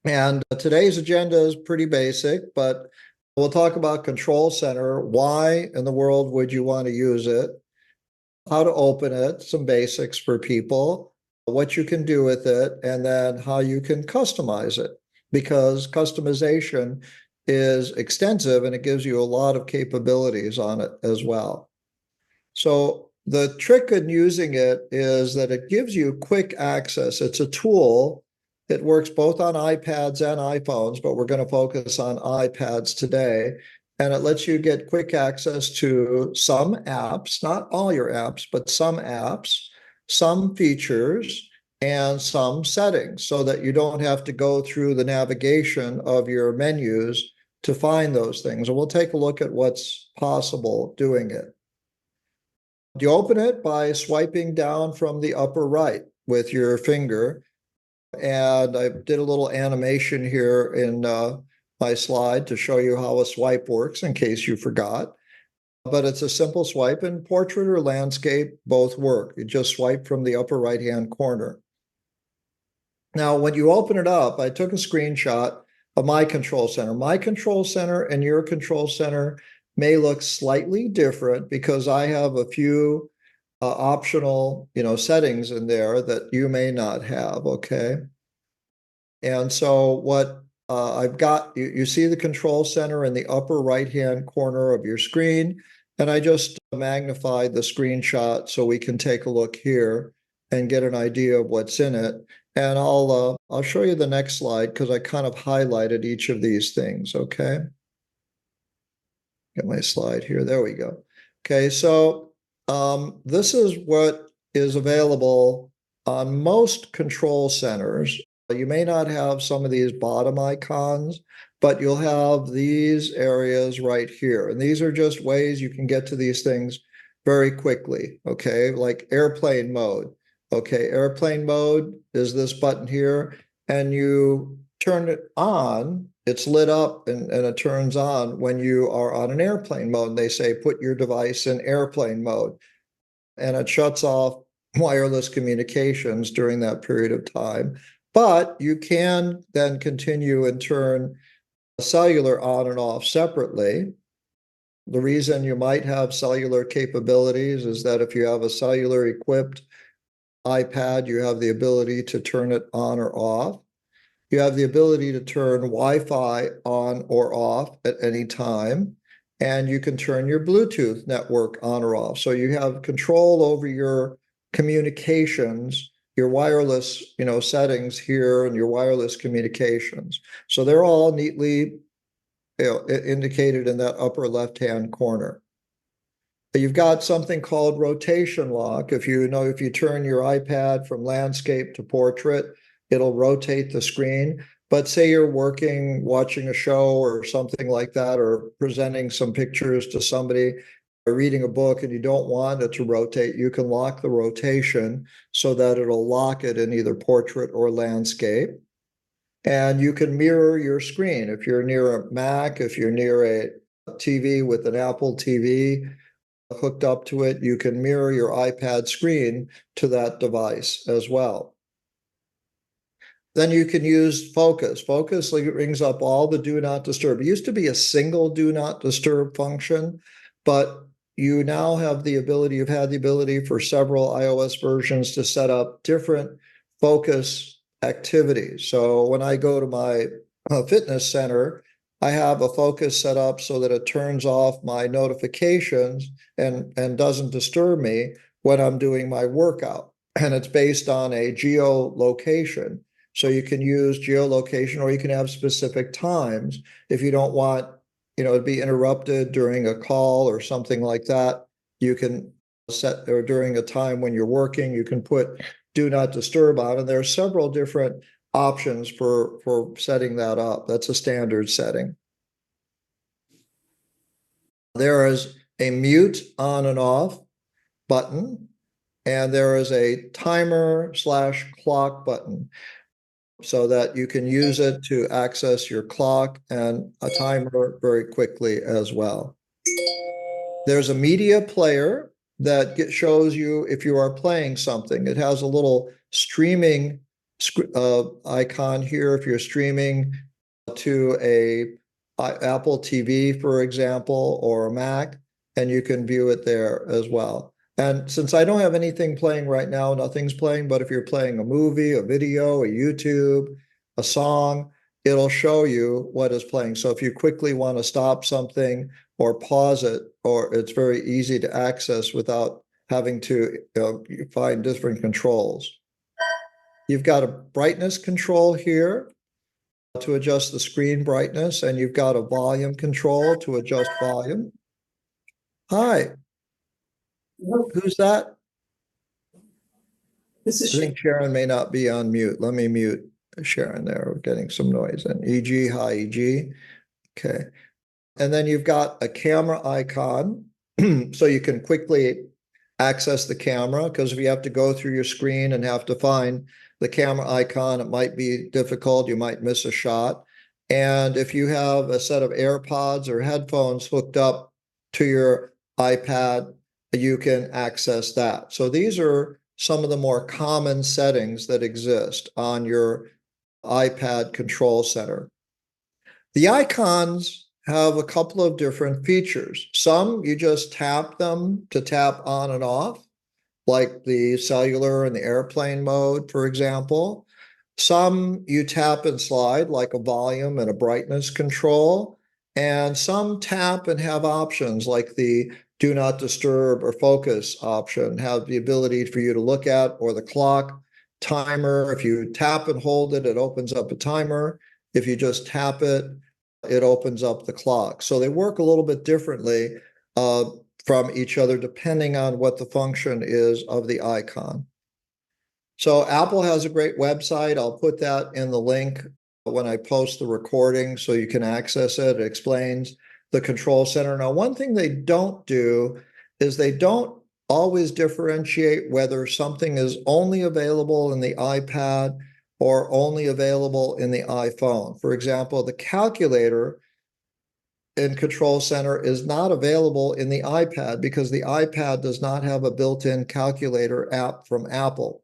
And today's agenda is pretty basic, but we'll talk about Control Center. Why in the world would you want to use it? How to open it, some basics for people, what you can do with it, and then how you can customize it. Because customization is extensive and it gives you a lot of capabilities on it as well. So the trick in using it is that it gives you quick access. It's a tool. It works both on iPads and iPhones, but we're going to focus on iPads today. And it lets you get quick access to some apps, not all your apps, but some apps, some features, and some settings so that you don't have to go through the navigation of your menus to find those things. And we'll take a look at what's possible doing it. You open it by swiping down from the upper right with your finger. And I did a little animation here in my slide to show you how a swipe works in case you forgot. But it's a simple swipe, and portrait or landscape both work. You just swipe from the upper right-hand corner. Now, when you open it up, I took a screenshot of my control center. My control center and your control center may look slightly different because I have a few optional, settings in there that you may not have, okay? And so what I've got, you see the control center in the upper right-hand corner of your screen, and I just magnified the screenshot so we can take a look here and get an idea of what's in it. And I'll show you the next slide because I kind of highlighted each of these things, okay? Get my slide here. There we go. Okay, so this is what is available on most control centers. You may not have some of these bottom icons, but you'll have these areas right here. And these are just ways you can get to these things very quickly, okay? Like airplane mode. Okay, airplane mode is this button here, and you turn it on, it's lit up and it turns on when you are on an airplane mode. And they say, put your device in airplane mode. And it shuts off wireless communications during that period of time. But you can then continue and turn cellular on and off separately. The reason you might have cellular capabilities is that if you have a cellular equipped iPad, you have the ability to turn it on or off. You have the ability to turn Wi-Fi on or off at any time, and you can turn your Bluetooth network on or off. So you have control over your communications, your wireless, settings here and your wireless communications. So they're all neatly, indicated in that upper left-hand corner. You've got something called rotation lock. If you turn your iPad from landscape to portrait, it'll rotate the screen. But say you're watching a show or something like that, or presenting some pictures to somebody, or reading a book, and you don't want it to rotate, you can lock the rotation so that it'll lock it in either portrait or landscape. And you can mirror your screen. If you're near a Mac, if you're near a TV with an Apple TV hooked up to it, you can mirror your iPad screen to that device as well. Then you can use focus. Focus brings up all the do not disturb. It used to be a single do not disturb function, but you now have the ability, you've had the ability for several iOS versions to set up different focus activities. So when I go to my fitness center, I have a focus set up so that it turns off my notifications and doesn't disturb me when I'm doing my workout. And it's based on a geolocation. So you can use geolocation, or you can have specific times if you don't want, to be interrupted during a call or something like that. You can set, or during a time when you're working, you can put do not disturb on, and there are several different options for setting that up. That's a standard setting. There is a mute on and off button, and there is a timer/clock button, so that you can use it to access your clock and a timer very quickly as well. There's a media player that shows you if you are playing something. It has a little streaming icon here if you're streaming to a Apple TV, for example, or a Mac, and you can view it there as well. And since I don't have anything playing right now, nothing's playing, but if you're playing a movie, a video, a YouTube, a song, it'll show you what is playing. So if you quickly want to stop something or pause it, or it's very easy to access without having to find different controls. You've got a brightness control here to adjust the screen brightness, and you've got a volume control to adjust volume. Hi, who's that? This is I think Sharon may not be on mute. Let me mute Sharon there. We're getting some noise. And EG, hi, EG. Okay. And then you've got a camera icon, so you can quickly access the camera, because if you have to go through your screen and have to find the camera icon, it might be difficult. You might miss a shot. And if you have a set of AirPods or headphones hooked up to your iPad, you can access that. So these are some of the more common settings that exist on your iPad control center. The icons have a couple of different features. Some you just tap them to tap on and off, like the cellular and the airplane mode, for example. Some you tap and slide, like a volume and a brightness control. And some tap and have options like the do not disturb or focus option, have the ability for you to look at, or the clock, timer. If you tap and hold it, it opens up a timer. If you just tap it, it opens up the clock. So they work a little bit differently from each other depending on what the function is of the icon. So Apple has a great website. I'll put that in the link when I post the recording so you can access it. It explains the control center. Now, one thing they don't do is they don't always differentiate whether something is only available in the iPad or only available in the iPhone. For example, the calculator in Control Center is not available in the iPad because the iPad does not have a built-in calculator app from Apple.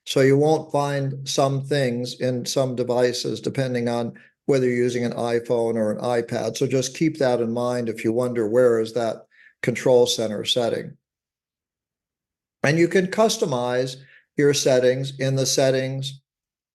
So you won't find some things in some devices depending on whether you're using an iPhone or an iPad. So just keep that in mind if you wonder where is that Control Center setting. And you can customize your settings in the Settings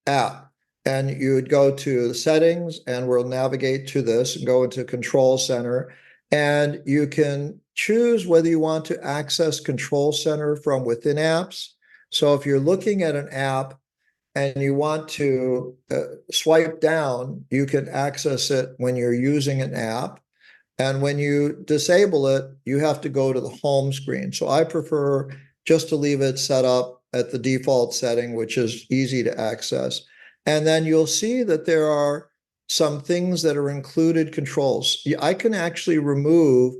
app. And you would go to the settings, and we'll navigate to this and go into Control Center. And you can choose whether you want to access Control Center from within apps. So if you're looking at an app and you want to swipe down, you can access it when you're using an app. And when you disable it, you have to go to the home screen. So I prefer just to leave it set up at the default setting, which is easy to access. And then you'll see that there are some things that are included controls. I can actually remove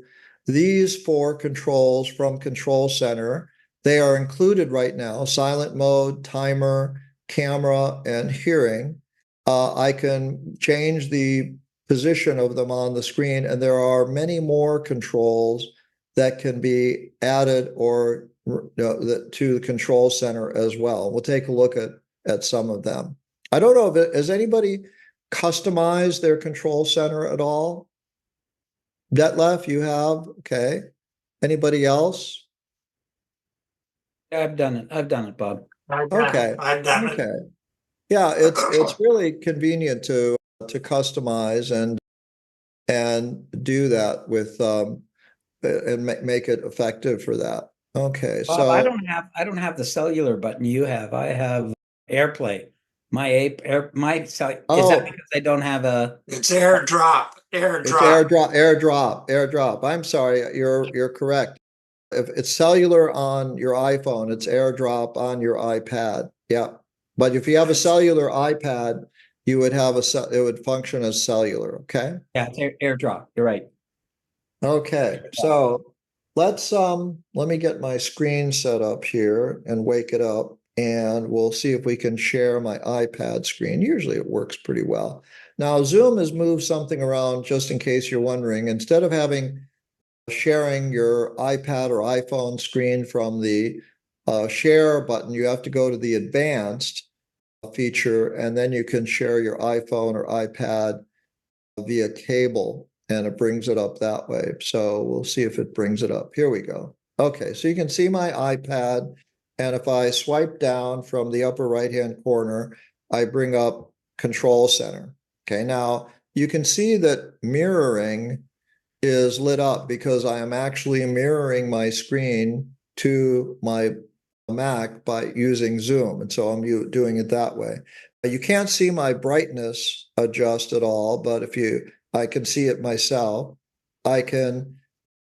these 4 controls from Control Center. They are included right now: silent mode, timer, camera, and hearing. I can change the position of them on the screen, and there are many more controls that can be added or to the Control Center as well. We'll take a look at some of them. I don't know if has anybody customized their Control Center at all? Detlef, you have? Okay. Anybody else? I've done it. I've done it, Bob. Okay. I've done it. Okay. Yeah, it's really convenient to customize and do that with and make it effective for that. Okay, Bob, so I don't have the cellular button you have. I have AirPlay. Is that because I don't have a It's airdrop. it's AirDrop. I'm sorry, you're correct. If it's cellular on your iPhone, it's AirDrop on your iPad. Yeah. But if you have a cellular iPad, you would have it would function as cellular, okay? yeah, it's AirDrop. You're right. Okay, so let me get my screen set up here and wake it up, and we'll see if we can share my iPad screen. Usually it works pretty well. Now Zoom has moved something around just in case you're wondering. Instead of sharing your iPad or iPhone screen from the share button, you have to go to the advanced, feature, and then you can share your iPhone or iPad via cable, and it brings it up that way. So we'll see if it brings it up. Here we go. Okay, so you can see my iPad, and if I swipe down from the upper right-hand corner, I bring up Control Center. Okay, now you can see that mirroring is lit up because I am actually mirroring my screen to my Mac by using Zoom. And so I'm doing it that way. You can't see my brightness adjust at all, but I can see it myself. I can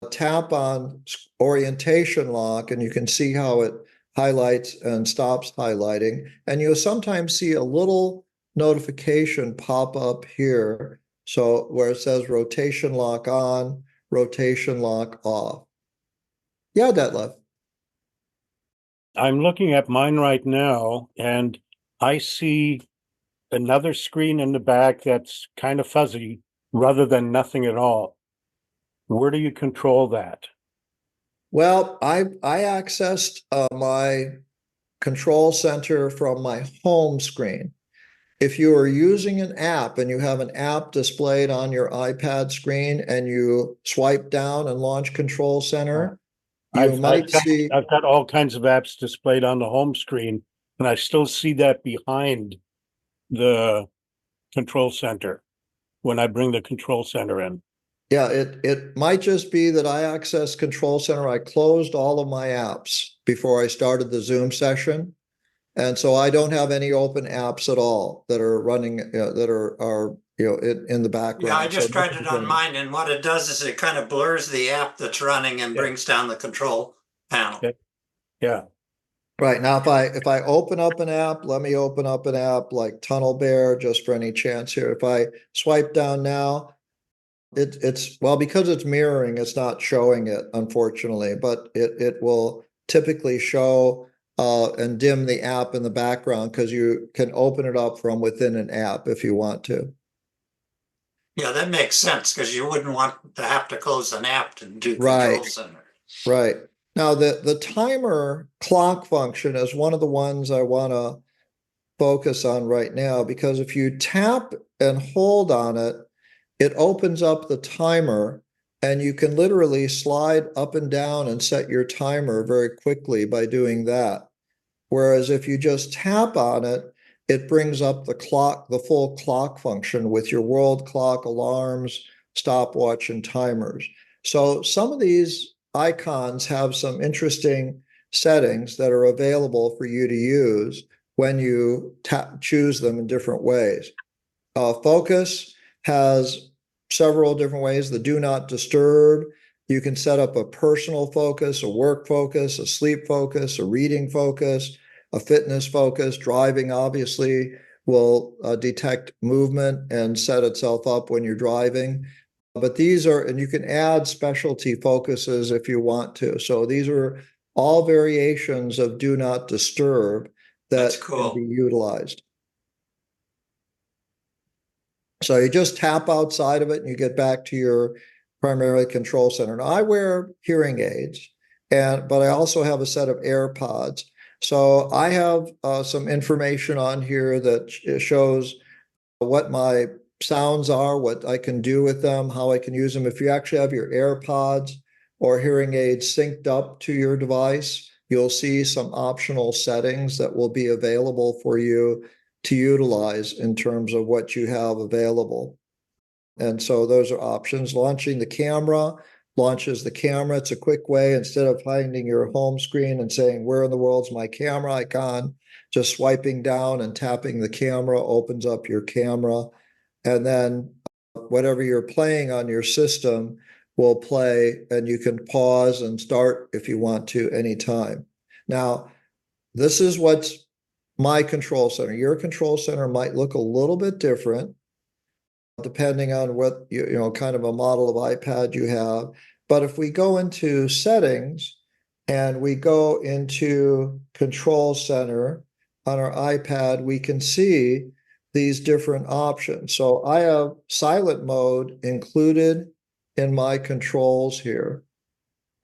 tap on orientation lock and you can see how it highlights and stops highlighting. And you'll sometimes see a little notification pop up here. So where it says rotation lock on, rotation lock off. Yeah, Detlef. I'm looking at mine right now, and I see another screen in the back that's kind of fuzzy rather than nothing at all. Where do you control that? Well, I accessed my control center from my home screen. If you are using an app and you have an app displayed on your iPad screen and you swipe down and launch Control Center, you might see. I've got all kinds of apps displayed on the home screen, and I still see that behind the control center when I bring the control center in. Yeah, it might just be that I accessed Control Center. I closed all of my apps before I started the Zoom session. And so I don't have any open apps at all that are running, that are in the background. Yeah, I just So tried it on mine, and what it does is it kind of blurs the app that's running and brings down the control panel. Yeah. Right now, if I open up an app, let me open up an app like Tunnel Bear just for any chance here. If I swipe down now, it's well, because it's mirroring, it's not showing it, unfortunately, but it will typically show and dim the app in the background because you can open it up from within an app if you want to. Yeah, that makes sense because you wouldn't want to have to close an app to do Right. Control Center. Right. Now the timer clock function is one of the ones I want to focus on right now, because if you tap and hold on it, it opens up the timer and you can literally slide up and down and set your timer very quickly by doing that. Whereas if you just tap on it, it brings up the clock, the full clock function with your world clock, alarms, stopwatch, and timers. So some of these icons have some interesting settings that are available for you to use when you choose them in different ways. Focus has several different ways. The do not disturb, you can set up a personal focus, a work focus, a sleep focus, a reading focus, a fitness focus. Driving obviously will detect movement and set itself up when you're driving. But these are, and you can add specialty focuses if you want to. So these are all variations of do not disturb that can be utilized. So you just tap outside of it and you get back to your primary control center. Now I wear hearing aids, but I also have a set of AirPods. So I have some information on here that shows what my sounds are, what I can do with them, how I can use them. If you actually have your AirPods or hearing aids synced up to your device, you'll see some optional settings that will be available for you to utilize in terms of what you have available. And so those are options. Launching the camera launches the camera. It's a quick way, instead of finding your home screen and saying, where in the world's my camera icon? Just swiping down and tapping the camera opens up your camera. And then whatever you're playing on your system will play, and you can pause and start if you want to anytime. Now, this is what's my control center. Your control center might look a little bit different depending on what kind of a model of iPad you have. But if we go into settings and we go into control center on our iPad, we can see these different options. So I have silent mode included in my controls here.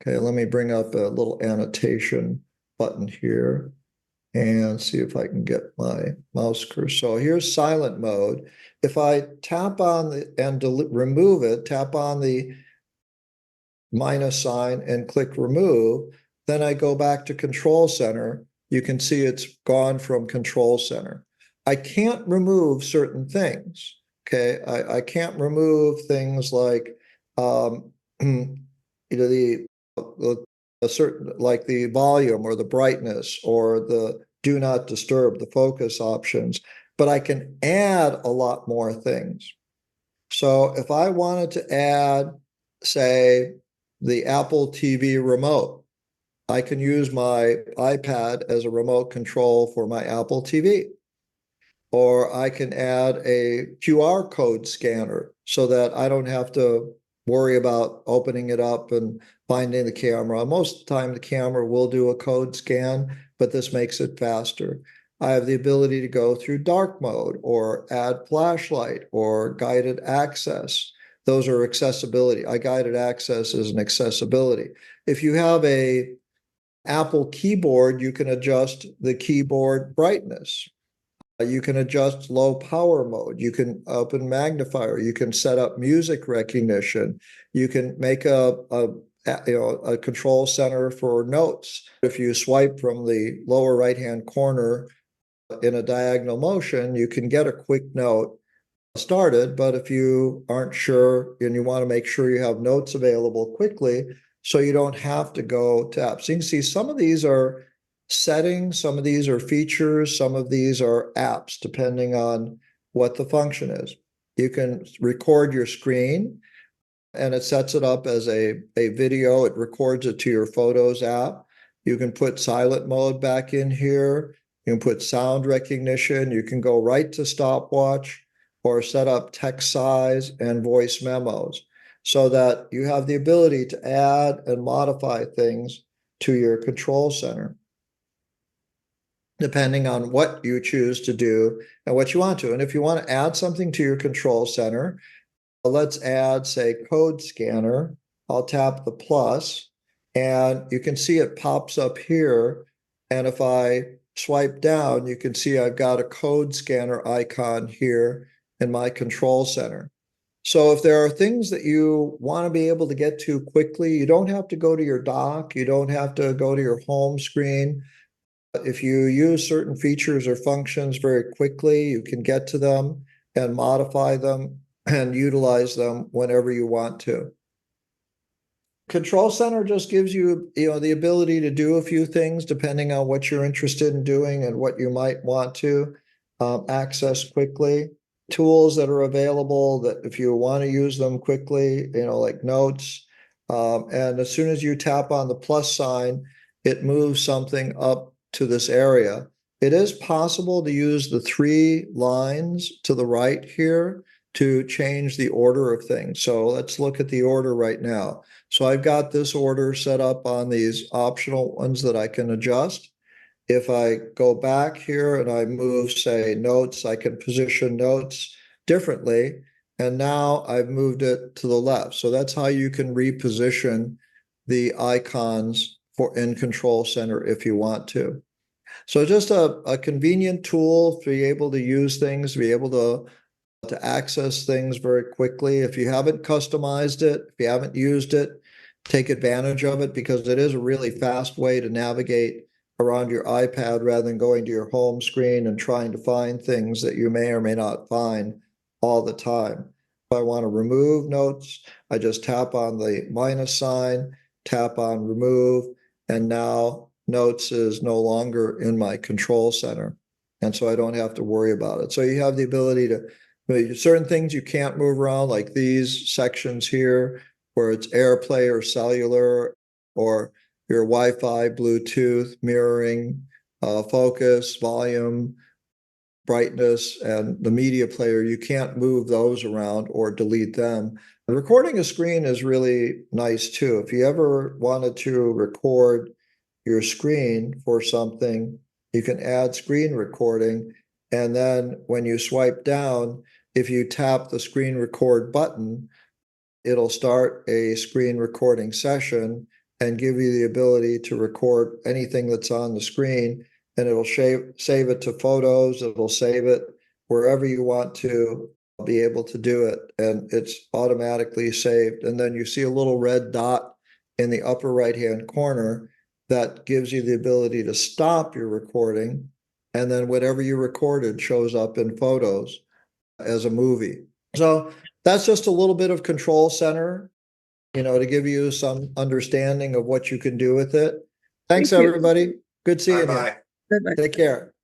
Okay, let me bring up a little annotation button here. and see if I can get my mouse cursor. So here's silent mode. If I tap on the and remove it, tap on the minus sign and click remove, then I go back to control center. You can see it's gone from control center. I can't remove certain things. Okay, I can't remove things like you know, a certain, like the volume or the brightness or the do not disturb, the focus options, but I can add a lot more things. So if I wanted to add, say, the Apple TV remote, I can use my iPad as a remote control for my Apple TV. Or I can add a QR code scanner so that I don't have to worry about opening it up and finding the camera. Most of the time, the camera will do a code scan, but this makes it faster. I have the ability to go through dark mode or add flashlight or guided access. Those are accessibility. Guided access is an accessibility. If you have a Apple keyboard, you can adjust the keyboard brightness. You can adjust low power mode. You can open magnifier. You can set up music recognition. You can make a control center for notes. If you swipe from the lower right-hand corner in a diagonal motion, you can get a quick note started. But if you aren't sure and you want to make sure you have notes available quickly, so you don't have to go to apps. You can see some of these are settings, some of these are features, some of these are apps, depending on what the function is. You can record your screen and it sets it up as a video. It records it to your Photos app. You can put silent mode back in here. You can put sound recognition. You can go right to stopwatch or set up text size and voice memos so that you have the ability to add and modify things to your control center, depending on what you choose to do and what you want to. And if you want to add something to your control center, let's add, say, code scanner. I'll tap the plus, and you can see it pops up here. And if I swipe down, you can see I've got a code scanner icon here in my control center. So if there are things that you want to be able to get to quickly, you don't have to go to your dock. You don't have to go to your home screen. If you use certain features or functions very quickly, you can get to them and modify them and utilize them whenever you want to. Control Center just gives you, the ability to do a few things depending on what you're interested in doing and what you might want to access quickly. Tools that are available that if you want to use them quickly, like notes. And as soon as you tap on the plus sign, it moves something up to this area. It is possible to use the 3 lines to the right here to change the order of things. So let's look at the order right now. So I've got this order set up on these optional ones that I can adjust. If I go back here and I move, say, notes, I can position notes differently. And now I've moved it to the left. So that's how you can reposition the icons in Control Center if you want to. So just a convenient tool to be able to use things, to be able to access things very quickly. If you haven't customized it, if you haven't used it, take advantage of it because it is a really fast way to navigate around your iPad rather than going to your home screen and trying to find things that you may or may not find all the time. If I want to remove notes, I just tap on the minus sign, tap on remove, and now notes is no longer in my control center. And so I don't have to worry about it. So you have the ability to, certain things you can't move around, like these sections here, where it's AirPlay or cellular, or your Wi-Fi, Bluetooth, mirroring, focus, volume, brightness, and the media player. You can't move those around or delete them. And recording a screen is really nice too. If you ever wanted to record your screen for something, you can add screen recording. And then when you swipe down, if you tap the screen record button, it'll start a screen recording session and give you the ability to record anything that's on the screen and it'll save it to photos. It'll save it wherever you want to be able to do it. And it's automatically saved. And then you see a little red dot in the upper right-hand corner that gives you the ability to stop your recording. And then whatever you recorded shows up in photos as a movie. So that's just a little bit of Control Center, to give you some understanding of what you can do with it. Thanks, Thank you. everybody. Good seeing you. Bye-bye. Bye-bye. Take care.